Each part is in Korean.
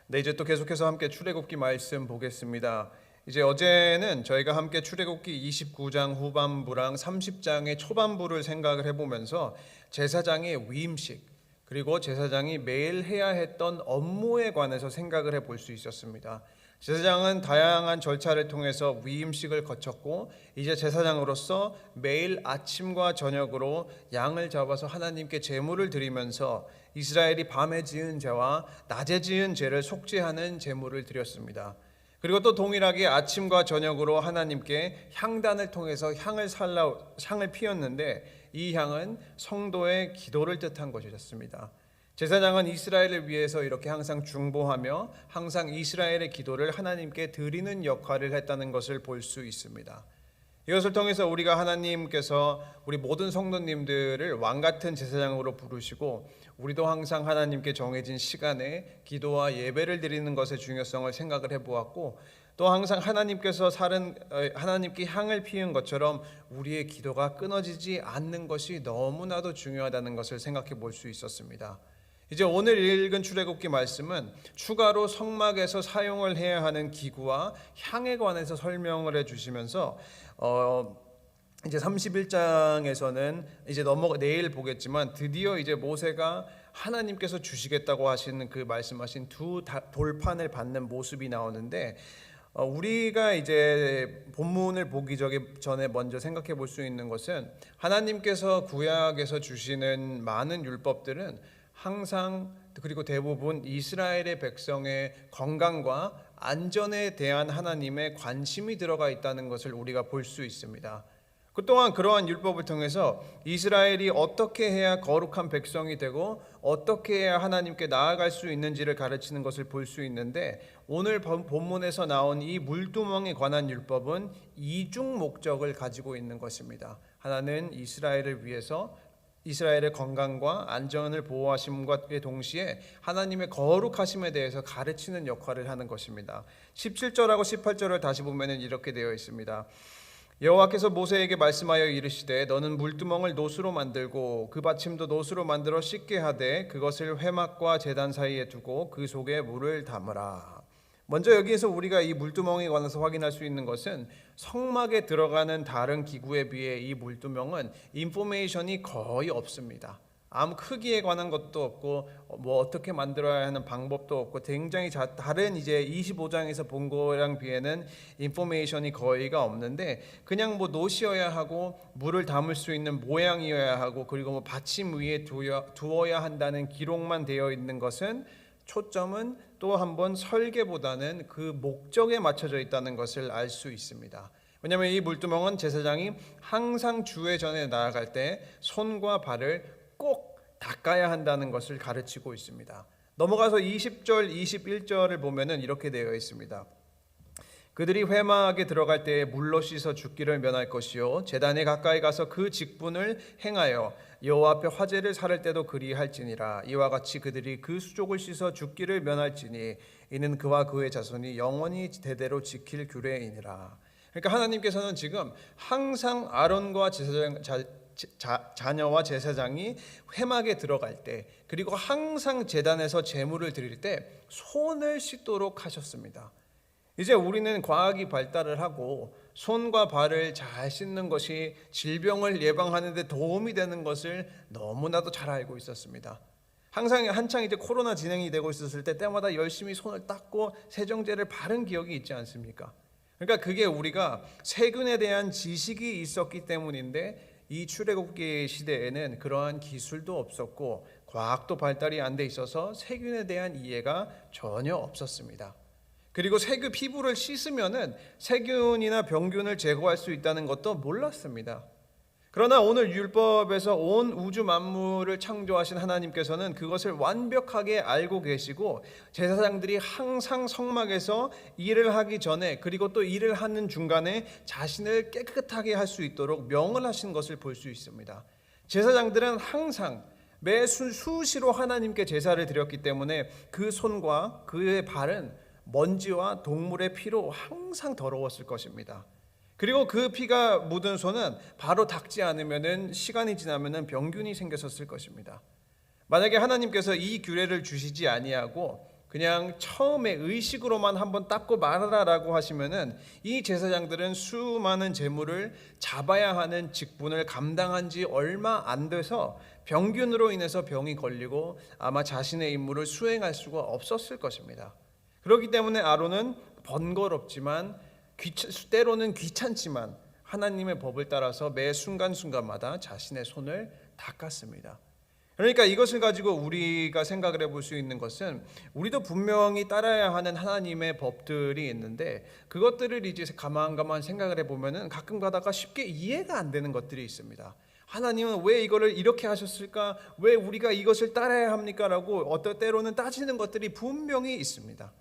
네, 이제 또 계속해서 함께 출애굽기 말씀 보겠습니다. 이제 어제는 저희가 함께 출애굽기 29장 후반부랑 30장의 초반부를 생각을 해보면서 제사장의 위임식, 그리고 제사장이 매일 해야 했던 업무에 관해서 생각을 해볼 수 있었습니다. 제사장은 다양한 절차를 통해서 위임식을 거쳤고, 이제 제사장으로서 매일 아침과 저녁으로 양을 잡아서 하나님께 제물을 드리면서 이스라엘이 밤에 지은 죄와 낮에 지은 죄를 속죄하는 제물을 드렸습니다. 그리고 또 동일하게 아침과 저녁으로 하나님께 향단을 통해서 향을 피웠는데, 이 향은 성도의 기도를 뜻한 것이었습니다. 제사장은 이스라엘을 위해서 이렇게 항상 중보하며 항상 이스라엘의 기도를 하나님께 드리는 역할을 했다는 것을 볼 수 있습니다. 이것을 통해서 우리가 하나님께서 우리 모든 성도님들을 왕같은 제사장으로 부르시고, 우리도 항상 하나님께 정해진 시간에 기도와 예배를 드리는 것의 중요성을 생각을 해보았고, 또 항상 하나님께 향을 피운 것처럼 우리의 기도가 끊어지지 않는 것이 너무나도 중요하다는 것을 생각해 볼 수 있었습니다. 이제 오늘 읽은 출애굽기 말씀은 추가로 성막에서 사용을 해야 하는 기구와 향에 관해서 설명을 해주시면서 이제 31장에서는 이제 내일 보겠지만 드디어 이제 모세가 하나님께서 주시겠다고 하시는 그 말씀하신 두 돌판을 받는 모습이 나오는데, 우리가 이제 본문을 보기 전에 먼저 생각해 볼 수 있는 것은, 하나님께서 구약에서 주시는 많은 율법들은 항상 그리고 대부분 이스라엘의 백성의 건강과 안전에 대한 하나님의 관심이 들어가 있다는 것을 우리가 볼 수 있습니다. 그 또한 그러한 율법을 통해서 이스라엘이 어떻게 해야 거룩한 백성이 되고 어떻게 해야 하나님께 나아갈 수 있는지를 가르치는 것을 볼 수 있는데, 오늘 본문에서 나온 이 물두멍에 관한 율법은 이중 목적을 가지고 있는 것입니다. 하나는 이스라엘을 위해서 이스라엘의 건강과 안전을 보호하심과 동시에 하나님의 거룩하심에 대해서 가르치는 역할을 하는 것입니다. 17절하고 18절을 다시 보면 이렇게 되어 있습니다. 여호와께서 모세에게 말씀하여 이르시되 너는 물두멍을 노수로 만들고 그 받침도 노수로 만들어 씻게 하되 그것을 회막과 제단 사이에 두고 그 속에 물을 담으라. 먼저 여기에서 우리가 이 물두멍에 관해서 확인할 수 있는 것은, 성막에 들어가는 다른 기구에 비해 이 물두멍은 인포메이션이 거의 없습니다. 아무 크기에 관한 것도 없고 뭐 어떻게 만들어야 하는 방법도 없고, 굉장히 다른 이제 25장에서 본 거랑 비해는 인포메이션이 거의가 없는데, 그냥 뭐 노시어야 하고 물을 담을 수 있는 모양이어야 하고 그리고 뭐 받침 위에 두어야 한다는 기록만 되어 있는 것은, 초점은 또 한번 설계보다는 그 목적에 맞춰져 있다는 것을 알 수 있습니다. 왜냐하면 이 물두멍은 제사장이 항상 주의 전에 나아갈 때 손과 발을 꼭 닦아야 한다는 것을 가르치고 있습니다. 넘어가서 20절, 21절을 보면은 이렇게 되어 있습니다. 그들이 회막에 들어갈 때에 물로 씻어 죽기를 면할 것이요, 제단에 가까이 가서 그 직분을 행하여 여호와 앞에 화제를 살을 때도 그리할지니라. 이와 같이 그들이 그 수족을 씻어 죽기를 면할지니 이는 그와 그의 자손이 영원히 대대로 지킬 규례이니라. 그러니까 하나님께서는 지금 항상 아론과 자녀와 제사장이 회막에 들어갈 때, 그리고 항상 제단에서 제물을 드릴 때 손을 씻도록 하셨습니다. 이제 우리는 과학이 발달을 하고 손과 발을 잘 씻는 것이 질병을 예방하는 데 도움이 되는 것을 너무나도 잘 알고 있었습니다. 항상 한창 이제 코로나 진행이 되고 있었을 때마다 열심히 손을 닦고 세정제를 바른 기억이 있지 않습니까? 그러니까 그게 우리가 세균에 대한 지식이 있었기 때문인데, 이 출애굽기 시대에는 그러한 기술도 없었고 과학도 발달이 안 돼 있어서 세균에 대한 이해가 전혀 없었습니다. 그리고 피부를 씻으면은 세균이나 병균을 제거할 수 있다는 것도 몰랐습니다. 그러나 오늘 율법에서 온 우주 만물을 창조하신 하나님께서는 그것을 완벽하게 알고 계시고, 제사장들이 항상 성막에서 일을 하기 전에 그리고 또 일을 하는 중간에 자신을 깨끗하게 할 수 있도록 명을 하신 것을 볼 수 있습니다. 제사장들은 항상 수시로 하나님께 제사를 드렸기 때문에 그 손과 그의 발은 먼지와 동물의 피로 항상 더러웠을 것입니다. 그리고 그 피가 묻은 손은 바로 닦지 않으면 시간이 지나면 병균이 생겼었을 것입니다. 만약에 하나님께서 이 규례를 주시지 아니하고 그냥 처음에 의식으로만 한번 닦고 말아라라고 하시면은 이 제사장들은 수많은 재물을 잡아야 하는 직분을 감당한 지 얼마 안 돼서 병균으로 인해서 병이 걸리고 아마 자신의 임무를 수행할 수가 없었을 것입니다. 그렇기 때문에 아론은 번거롭지만 때로는 귀찮지만 하나님의 법을 따라서 매 순간순간마다 자신의 손을 닦았습니다. 그러니까 이것을 가지고 우리가 생각을 해볼 수 있는 것은 우리도 분명히 따라야 하는 하나님의 법들이 있는데 그것들을 이제 가만 생각을 해보면은 가끔 가다가 쉽게 이해가 안 되는 것들이 있습니다. 하나님은 왜 이거를 이렇게 하셨을까? 왜 우리가 이것을 따라야 합니까? 라고 어떨 때로는 따지는 것들이 분명히 있습니다.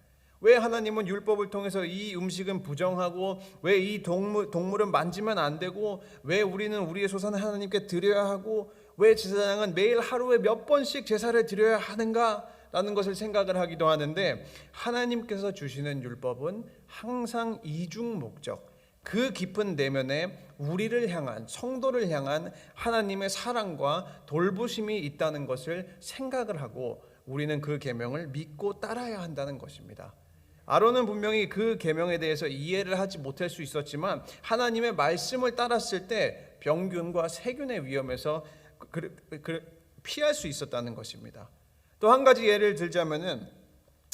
왜 하나님은 율법을 통해서 이 음식은 부정하고 왜 이 동물은 만지면 안 되고 왜 우리는 우리의 소산을 하나님께 드려야 하고 왜 제사장은 매일 하루에 몇 번씩 제사를 드려야 하는가? 라는 것을 생각을 하기도 하는데 하나님께서 주시는 율법은 항상 이중 목적, 그 깊은 내면에 우리를 향한, 성도를 향한 하나님의 사랑과 돌보심이 있다는 것을 생각을 하고 우리는 그 계명을 믿고 따라야 한다는 것입니다. 아론은 분명히 그 계명에 대해서 이해를 하지 못할 수 있었지만 하나님의 말씀을 따랐을 때 병균과 세균의 위험에서 피할 수 있었다는 것입니다. 또 한 가지 예를 들자면은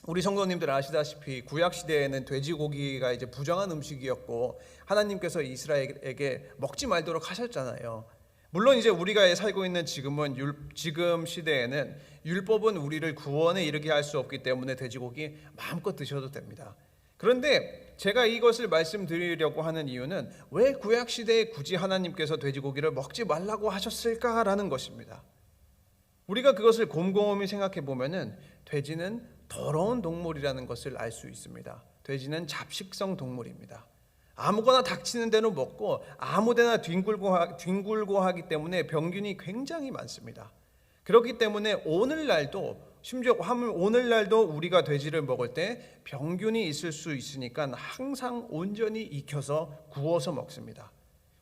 우리 성도님들 아시다시피 구약 시대에는 돼지고기가 이제 부정한 음식이었고 하나님께서 이스라엘에게 먹지 말도록 하셨잖아요. 물론 이제 우리가 살고 있는 지금 시대에는 율법은 우리를 구원에 이르게 할 수 없기 때문에 돼지고기 마음껏 드셔도 됩니다. 그런데 제가 이것을 말씀드리려고 하는 이유는 왜 구약 시대에 굳이 하나님께서 돼지고기를 먹지 말라고 하셨을까라는 것입니다. 우리가 그것을 곰곰이 생각해 보면은 돼지는 더러운 동물이라는 것을 알 수 있습니다. 돼지는 잡식성 동물입니다. 아무거나 닥치는 대로 먹고 아무데나 뒹굴고 하기 때문에 병균이 굉장히 많습니다. 그렇기 때문에 오늘날도 우리가 돼지를 먹을 때 병균이 있을 수 있으니까 항상 온전히 익혀서 구워서 먹습니다.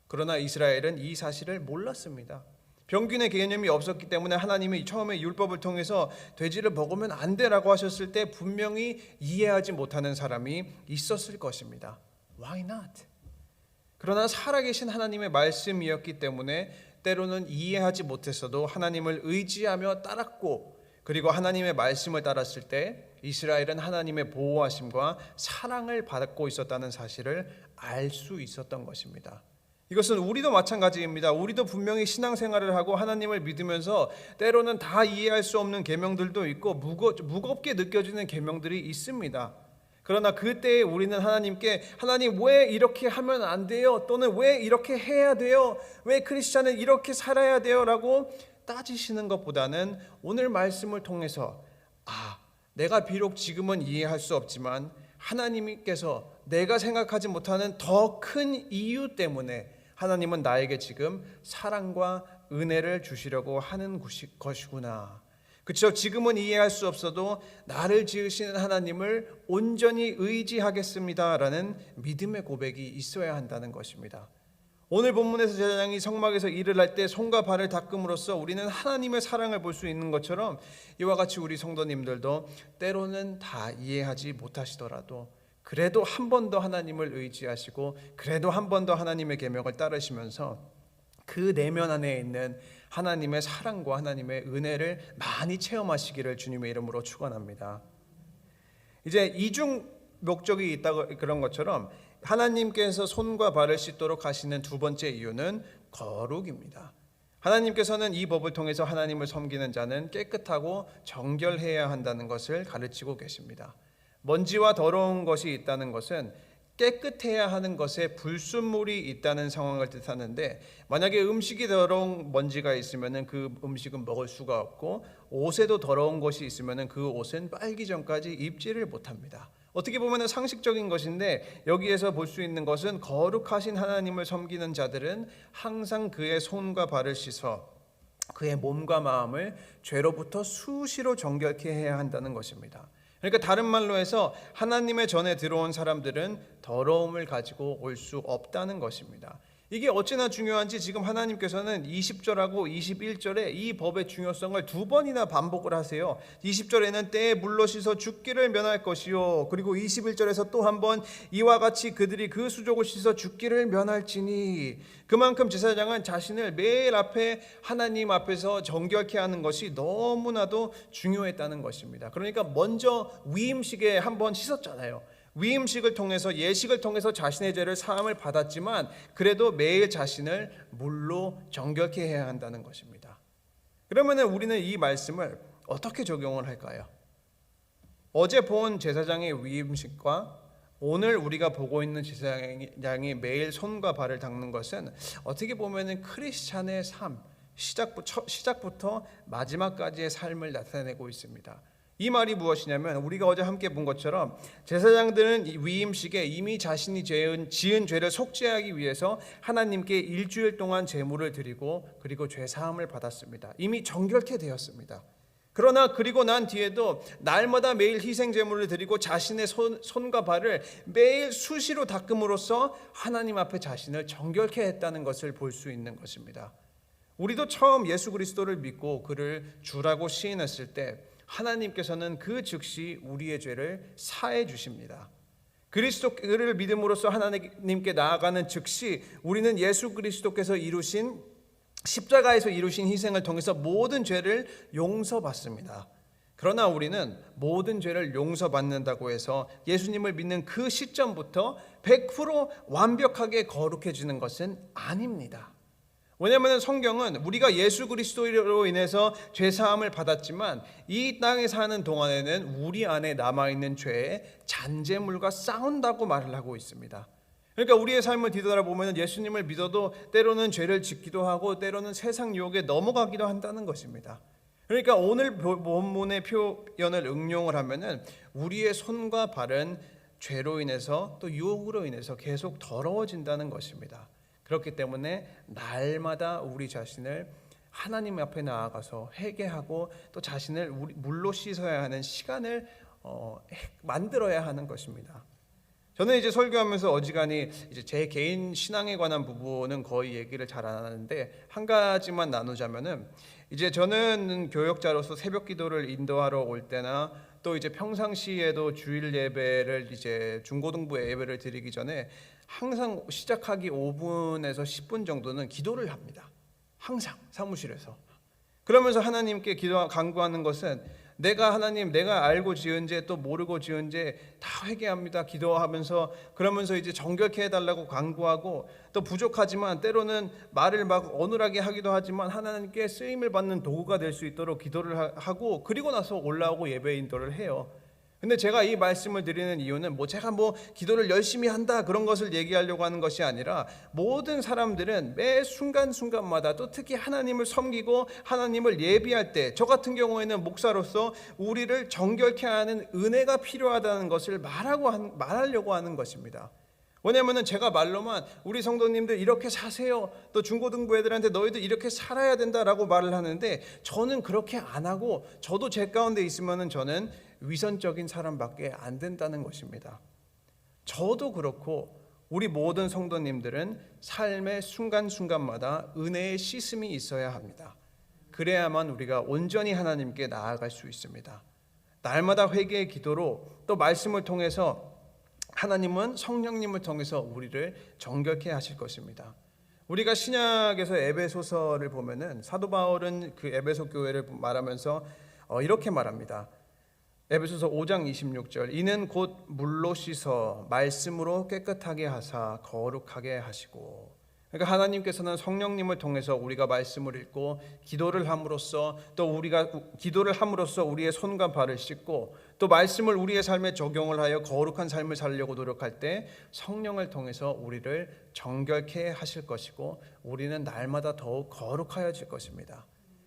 그러나 이스라엘은 이 사실을 몰랐습니다. 병균의 개념이 없었기 때문에 하나님이 처음에 율법을 통해서 돼지를 먹으면 안 되라고 하셨을 때 분명히 이해하지 못하는 사람이 있었을 것입니다. Why not? 그러나 살아계신 하나님의 말씀이었기 때문에 때로는 이해하지 못했어도 하나님을 의지하며 따랐고 그리고 하나님의 말씀을 따랐을 때 이스라엘은 하나님의 보호하심과 사랑을 받고 있었다는 사실을 알 수 있었던 것입니다. 이것은 우리도 마찬가지입니다. 우리도 분명히 신앙생활을 하고 하나님을 믿으면서 때로는 다 이해할 수 없는 계명들도 있고 무겁게 느껴지는 계명들이 있습니다. 그러나 그때 우리는 하나님께 하나님 왜 이렇게 하면 안 돼요? 또는 왜 이렇게 해야 돼요? 왜 크리스찬은 이렇게 살아야 돼요? 라고 따지시는 것보다는 오늘 말씀을 통해서 내가 비록 지금은 이해할 수 없지만 하나님께서 내가 생각하지 못하는 더 큰 이유 때문에 하나님은 나에게 지금 사랑과 은혜를 주시려고 하는 것이구나. 그렇죠? 지금은 이해할 수 없어도 나를 지으시는 하나님을 온전히 의지하겠습니다라는 믿음의 고백이 있어야 한다는 것입니다. 오늘 본문에서 제사장이 성막에서 일을 할 때 손과 발을 닦음으로써 우리는 하나님의 사랑을 볼 수 있는 것처럼 이와 같이 우리 성도님들도 때로는 다 이해하지 못하시더라도 그래도 한 번 더 하나님을 의지하시고 그래도 한 번 더 하나님의 계명을 따르시면서 그 내면 안에 있는 하나님의 사랑과 하나님의 은혜를 많이 체험하시기를 주님의 이름으로 축원합니다. 이제 이중 목적이 있다고 그런 것처럼 하나님께서 손과 발을 씻도록 하시는 두 번째 이유는 거룩입니다. 하나님께서는 이 법을 통해서 하나님을 섬기는 자는 깨끗하고 정결해야 한다는 것을 가르치고 계십니다. 먼지와 더러운 것이 있다는 것은 깨끗해야 하는 것에 불순물이 있다는 상황을 뜻하는데 만약에 음식이 더러운 먼지가 있으면 그 음식은 먹을 수가 없고 옷에도 더러운 것이 있으면 그 옷은 빨기 전까지 입지를 못합니다. 어떻게 보면 상식적인 것인데 여기에서 볼 수 있는 것은 거룩하신 하나님을 섬기는 자들은 항상 그의 손과 발을 씻어 그의 몸과 마음을 죄로부터 수시로 정결케 해야 한다는 것입니다. 그러니까 다른 말로 해서 하나님의 전에 들어온 사람들은 더러움을 가지고 올 수 없다는 것입니다. 이게 어찌나 중요한지 지금 하나님께서는 20절하고 21절에 이 법의 중요성을 두 번이나 반복을 하세요. 20절에는 때에 물로 씻어 죽기를 면할 것이요, 그리고 21절에서 또 한 번 이와 같이 그들이 그 수족을 씻어 죽기를 면할지니, 그만큼 제사장은 자신을 매일 앞에 하나님 앞에서 정결케 하는 것이 너무나도 중요했다는 것입니다. 그러니까 먼저 위임식에 한번 씻었잖아요. 위임식을 통해서, 예식을 통해서 자신의 죄를 사함을 받았지만 그래도 매일 자신을 물로 정결케 해야 한다는 것입니다. 그러면 우리는 이 말씀을 어떻게 적용을 할까요? 어제 본 제사장의 위임식과 오늘 우리가 보고 있는 제사장이 매일 손과 발을 닦는 것은 어떻게 보면 크리스찬의 삶, 시작부터 마지막까지의 삶을 나타내고 있습니다. 이 말이 무엇이냐면, 우리가 어제 함께 본 것처럼 제사장들은 위임식에 이미 자신이 지은 죄를 속죄하기 위해서 하나님께 일주일 동안 제물을 드리고 그리고 죄 사함을 받았습니다. 이미 정결케 되었습니다. 그러나 그리고 난 뒤에도 날마다 매일 희생 제물을 드리고 자신의 손과 발을 매일 수시로 닦음으로써 하나님 앞에 자신을 정결케 했다는 것을 볼 수 있는 것입니다. 우리도 처음 예수 그리스도를 믿고 그를 주라고 시인했을 때 하나님께서는 그 즉시 우리의 죄를 사해 주십니다. 그리스도를 믿음으로써 하나님께 나아가는 즉시 우리는 예수 그리스도께서 이루신 십자가에서 이루신 희생을 통해서 모든 죄를 용서받습니다. 그러나 우리는 모든 죄를 용서받는다고 해서 예수님을 믿는 그 시점부터 100% 완벽하게 거룩해지는 것은 아닙니다. 왜냐하면 성경은 우리가 예수 그리스도로 인해서 죄사함을 받았지만 이 땅에 사는 동안에는 우리 안에 남아있는 죄의 잔재물과 싸운다고 말을 하고 있습니다. 그러니까 우리의 삶을 뒤돌아보면 예수님을 믿어도 때로는 죄를 짓기도 하고 때로는 세상 유혹에 넘어가기도 한다는 것입니다. 그러니까 오늘 본문의 표현을 응용을 하면은 우리의 손과 발은 죄로 인해서 또 유혹으로 인해서 계속 더러워진다는 것입니다. 그렇기 때문에 날마다 우리 자신을 하나님 앞에 나아가서 회개하고 또 자신을 물로 씻어야 하는 시간을 만들어야 하는 것입니다. 저는 이제 설교하면서 어지간히 이제 제 개인 신앙에 관한 부분은 거의 얘기를 잘 안 하는데 한 가지만 나누자면은, 이제 저는 교역자로서 새벽 기도를 인도하러 올 때나 또 이제 평상시에도 주일 예배를 이제 중고등부 예배를 드리기 전에 항상 시작하기 5분에서 10분 정도는 기도를 합니다. 항상 사무실에서. 그러면서 하나님께 간구하는 것은 내가 알고 지은 죄 또 모르고 지은 죄 다 회개합니다. 기도하면서 그러면서 이제 정결케 해달라고 간구하고, 또 부족하지만 때로는 말을 막 어눌하게 하기도 하지만 하나님께 쓰임을 받는 도구가 될 수 있도록 기도를 하고, 그리고 나서 올라오고 예배 인도를 해요. 근데 제가 이 말씀을 드리는 이유는 제가 기도를 열심히 한다 그런 것을 얘기하려고 하는 것이 아니라, 모든 사람들은 매 순간순간마다 또 특히 하나님을 섬기고 하나님을 예비할 때, 저 같은 목사로서 우리를 정결케 하는 은혜가 필요하다는 것을 말하려고 하는 것입니다. 왜냐하면 제가 말로만 우리 성도님들 이렇게 사세요, 또 중고등부 애들한테 너희들 이렇게 살아야 된다라고 말을 하는데, 저는 그렇게 안 하고 저도 제 가운데 있으면 저는 위선적인 사람밖에 안 된다는 것입니다. 저도 그렇고 우리 모든 성도님들은 삶의 순간순간마다 은혜의 씻음이 있어야 합니다. 그래야만 우리가 온전히 하나님께 나아갈 수 있습니다. 날마다 회개의 기도로 또 말씀을 통해서 하나님은 성령님을 통해서 우리를 정결케 하실 것입니다. 우리가 신약에서 에베소서를 보면은 사도 바울은 그 에베소 교회를 말하면서 이렇게 말합니다. 에베소서 5장 26절, 이는 곧 물로 씻어 말씀으로 깨끗하게 하사 거룩하게 하시고. 그러니까 하나님께서는 성령님을 통해서 우리가 말씀을 읽고 기도를 함으로써, 또 우리가 기도를 함으로써 우리의 손과 발을 씻고, 또 말씀을 우리의 삶에 적용을 하여 거룩한 삶을 살려고 노력할 때 성령을 통해서 우리를 정결케 하실 것이고, 우리는 날마다 더욱 거룩하여질 것입니다.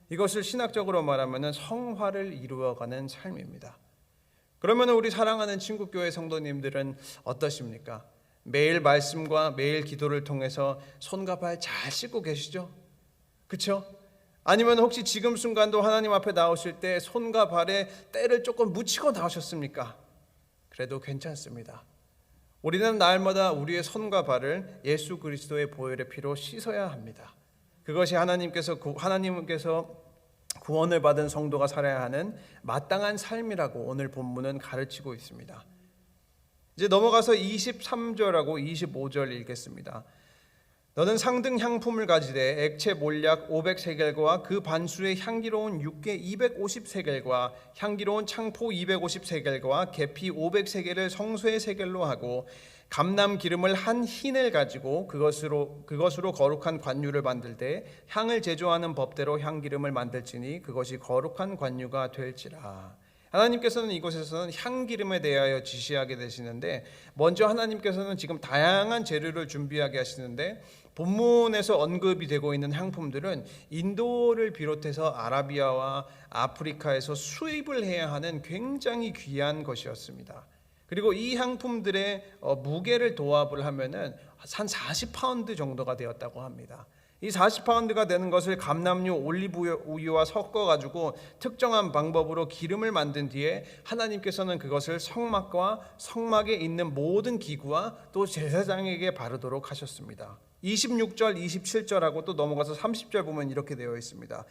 이것을 신학적으로 말하면 성화를 이루어가는 삶입니다. 그러면 우리 사랑하는 친구교회 성도님들은 어떠십니까? 매일 말씀과 매일 기도를 통해서 손과 발 잘 씻고 계시죠? 그렇죠? 아니면 혹시 지금 순간도 하나님 앞에 나오실 때 손과 발에 때를 조금 묻히고 나오셨습니까? 그래도 괜찮습니다. 우리는 날마다 우리의 손과 발을 예수 그리스도의 보혈의 피로 씻어야 합니다. 그것이 하나님께서 구원을 받은 성도가 살아야 하는 마땅한 삶이라고 오늘 본문은 가르치고 있습니다. 이제 넘어가서 23절하고 25절 읽겠습니다. 너는 상등 향품을 가지되 액체 몰약 500세겔과 그 반수의 향기로운 육개 250세겔과 향기로운 창포 250세겔과 계피 500세겔을 성소의 세겔로 하고 감람 기름을 한 흰을 가지고 그것으로 거룩한 관유를 만들 때 향을 제조하는 법대로 향기름을 만들지니 그것이 거룩한 관유가 될지라. 하나님께서는 이곳에서는 향기름에 대하여 지시하게 되시는데, 먼저 하나님께서는 지금 다양한 재료를 준비하게 하시는데, 본문에서 언급이 되고 있는 향품들은 인도를 비롯해서 아라비아와 아프리카에서 수입을 해야 하는 굉장히 귀한 것이었습니다. 그리고 이 향품들의 무게를 도합을 하면은 한 40파운드 정도가 되었다고 합니다. 이 40파운드가 되는 것을 감람류, 올리브유와 섞어가지고 특정한 방법으로 기름을 만든 뒤에 하나님께서는 그것을 성막과 성막에 있는 모든 기구와 또 제사장에게 바르도록 하셨습니다. 26절, 27절하고 또 넘어가서 30절 보면 이렇게 되어 있습니다.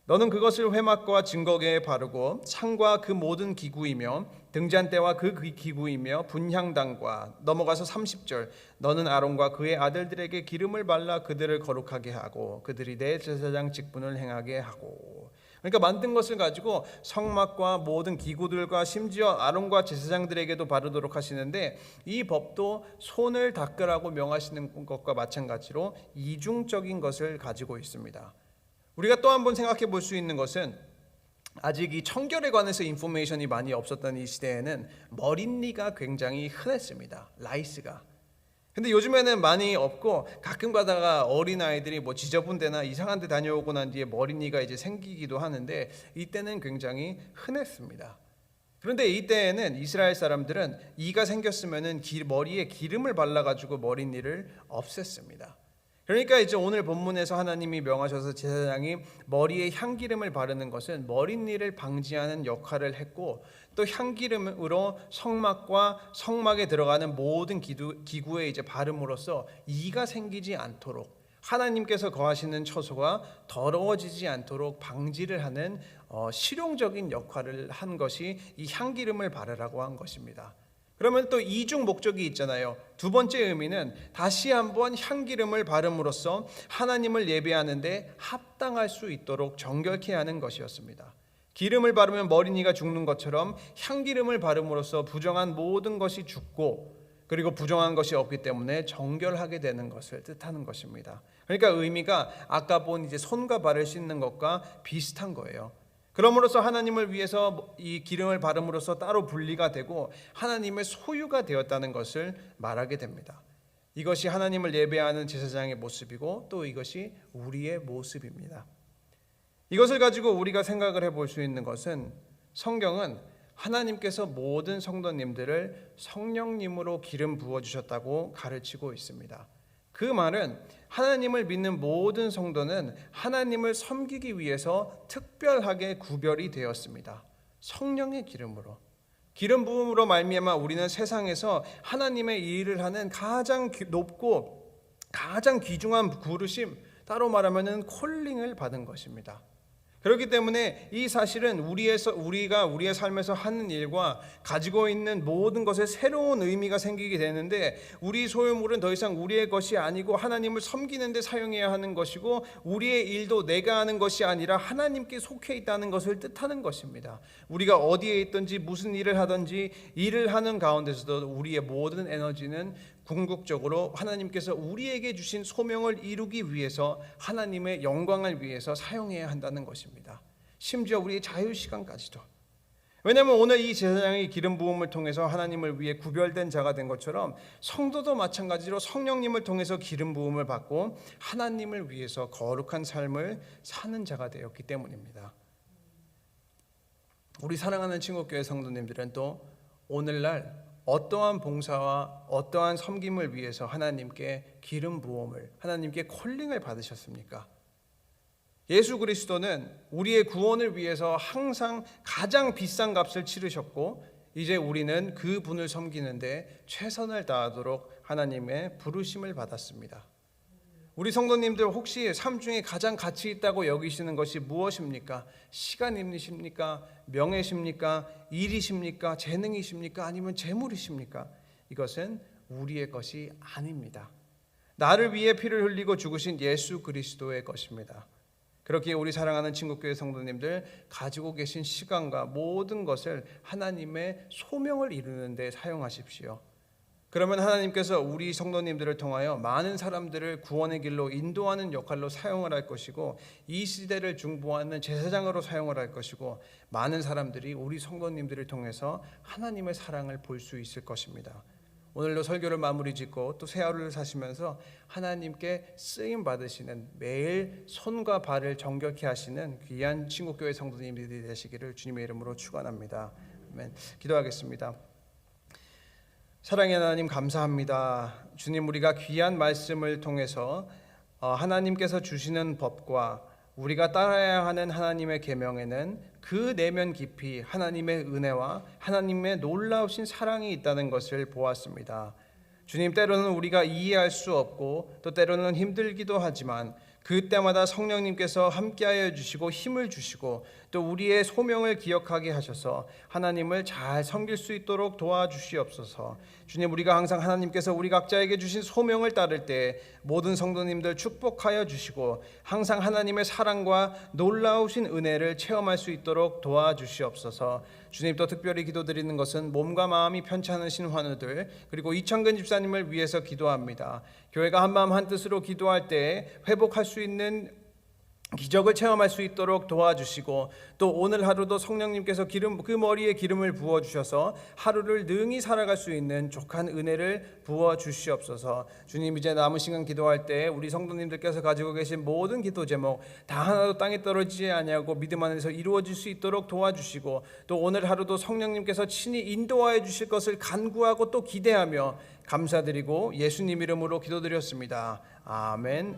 너는 그것을 회막과 증거계에 바르고 창과 그 모든 기구이며 등잔대와 그 기구이며 분향당과, 넘어가서 30절, 너는 아론과 그의 아들들에게 기름을 발라 그들을 거룩하게 하고 그들이 내 제사장 직분을 행하게 하고. 그러니까 만든 것을 가지고 성막과 모든 기구들과 심지어 아론과 제사장들에게도 바르도록 하시는데, 이 법도 손을 닦으라고 명하시는 것과 마찬가지로 이중적인 것을 가지고 있습니다. 우리가 또 한 번 생각해 볼 수 있는 것은, 아직 이 청결에 관해서 인포메이션이 많이 없었던 이 시대에는 머릿니가 굉장히 흔했습니다. 라이스가. 근데 요즘에는 많이 없고 가끔 가다가 어린아이들이 뭐 지저분 데나 이상한 데 다녀오고 난 뒤에 머릿니가 이제 생기기도 하는데, 이때는 굉장히 흔했습니다. 그런데 이때에는 이스라엘 사람들은 이가 생겼으면은 머리에 기름을 발라가지고 머릿니를 없앴습니다. 그러니까 이제 오늘 본문에서 하나님이 명하셔서 제사장이 머리에 향기름을 바르는 것은 머릿니를 방지하는 역할을 했고, 또 향기름으로 성막과 성막에 들어가는 모든 기구에 이제 바름으로써 이가 생기지 않도록, 하나님께서 거하시는 처소가 더러워지지 않도록 방지를 하는 실용적인 역할을 한 것이 이 향기름을 바르라고 한 것입니다. 그러면 또 이중 목적이 있잖아요. 두 번째 의미는 다시 한번 향기름을 바름으로써 하나님을 예배하는데 합당할 수 있도록 정결케 하는 것이었습니다. 기름을 바르면 머리니가 죽는 것처럼 향기름을 바름으로써 부정한 모든 것이 죽고, 그리고 부정한 것이 없기 때문에 정결하게 되는 것을 뜻하는 것입니다. 그러니까 의미가 아까 본 이제 손과 발을 씻는 것과 비슷한 거예요. 그러므로서 하나님을 위해서 이 기름을 바름으로써 따로 분리가 되고 하나님의 소유가 되었다는 것을 말하게 됩니다. 이것이 하나님을 예배하는 제사장의 모습이고, 또 이것이 우리의 모습입니다. 이것을 가지고 우리가 생각을 해볼 수 있는 것은, 성경은 하나님께서 모든 성도님들을 성령님으로 기름 부어주셨다고 가르치고 있습니다. 그 말은 하나님을 믿는 모든 성도는 하나님을 섬기기 위해서 특별하게 구별이 되었습니다. 성령의 기름으로, 기름 부음으로 말미암아 우리는 세상에서 하나님의 일을 하는 가장 높고 가장 귀중한 부르심, 따로 말하면은 콜링을 받은 것입니다. 그렇기 때문에 이 사실은 우리가 우리의 삶에서 하는 일과 가지고 있는 모든 것에 새로운 의미가 생기게 되는데, 우리 소유물은 더 이상 우리의 것이 아니고 하나님을 섬기는 데 사용해야 하는 것이고, 우리의 일도 내가 하는 것이 아니라 하나님께 속해 있다는 것을 뜻하는 것입니다. 우리가 어디에 있든지 무슨 일을 하든지 일을 하는 가운데서도 우리의 모든 에너지는 궁극적으로 하나님께서 우리에게 주신 소명을 이루기 위해서, 하나님의 영광을 위해서 사용해야 한다는 것입니다. 심지어 우리의 자유시간까지도. 왜냐하면 오늘 이 제사장이 기름 부음을 통해서 하나님을 위해 구별된 자가 된 것처럼, 성도도 마찬가지로 성령님을 통해서 기름 부음을 받고 하나님을 위해서 거룩한 삶을 사는 자가 되었기 때문입니다. 우리 사랑하는 친구교회 성도님들은 또 오늘날 어떠한 봉사와 어떠한 섬김을 위해서 하나님께 기름 부음을, 하나님께 콜링을 받으셨습니까? 예수 그리스도는 우리의 구원을 위해서 항상 가장 비싼 값을 치르셨고, 이제 우리는 그 분을 섬기는데 최선을 다하도록 하나님의 부르심을 받았습니다. 우리 성도님들 혹시 삶 중에 가장 가치 있다고 여기시는 것이 무엇입니까? 시간입니까? 명예십니까? 일이십니까? 재능이십니까? 아니면 재물이십니까? 이것은 우리의 것이 아닙니다. 나를 위해 피를 흘리고 죽으신 예수 그리스도의 것입니다. 그렇기에 우리 사랑하는 친구교회 성도님들, 가지고 계신 시간과 모든 것을 하나님의 소명을 이루는 데 사용하십시오. 그러면 하나님께서 우리 성도님들을 통하여 많은 사람들을 구원의 길로 인도하는 역할로 사용을 할 것이고, 이 시대를 중보하는 제사장으로 사용을 할 것이고, 많은 사람들이 우리 성도님들을 통해서 하나님의 사랑을 볼 수 있을 것입니다. 오늘도 설교를 마무리 짓고 또 새 하루를 사시면서 하나님께 쓰임 받으시는, 매일 손과 발을 정결케 하시는 귀한 친구교회 성도님들이 되시기를 주님의 이름으로 축원합니다. 아멘. 기도하겠습니다. 사랑의 하나님, 감사합니다. 주님, 우리가 귀한 말씀을 통해서 하나님께서 주시는 법과 우리가 따라야 하는 하나님의 계명에는 그 내면 깊이 하나님의 은혜와 하나님의 놀라우신 사랑이 있다는 것을 보았습니다. 주님, 때로는 우리가 이해할 수 없고 또 때로는 힘들기도 하지만 그때마다 성령님께서 함께하여 주시고 힘을 주시고 또 우리의 소명을 기억하게 하셔서 하나님을 잘 섬길 수 있도록 도와주시옵소서. 주님, 우리가 항상 하나님께서 우리 각자에게 주신 소명을 따를 때 모든 성도님들 축복하여 주시고 항상 하나님의 사랑과 놀라우신 은혜를 체험할 수 있도록 도와주시옵소서. 주님, 또 특별히 기도드리는 것은 몸과 마음이 편찮으신 환우들, 그리고 이창근 집사님을 위해서 기도합니다. 교회가 한마음 한뜻으로 기도할 때 회복할 수 있는 기적을 체험할 수 있도록 도와주시고, 또 오늘 하루도 성령님께서 그 머리에 기름을 부어주셔서 하루를 능히 살아갈 수 있는 족한 은혜를 부어주시옵소서. 주님, 이제 남은 시간 기도할 때 우리 성도님들께서 가지고 계신 모든 기도 제목 다 하나도 땅에 떨어지지 아니하고 믿음 안에서 이루어질 수 있도록 도와주시고, 또 오늘 하루도 성령님께서 친히 인도하여 주실 것을 간구하고 또 기대하며 감사드리고 예수님 이름으로 기도드렸습니다. 아멘.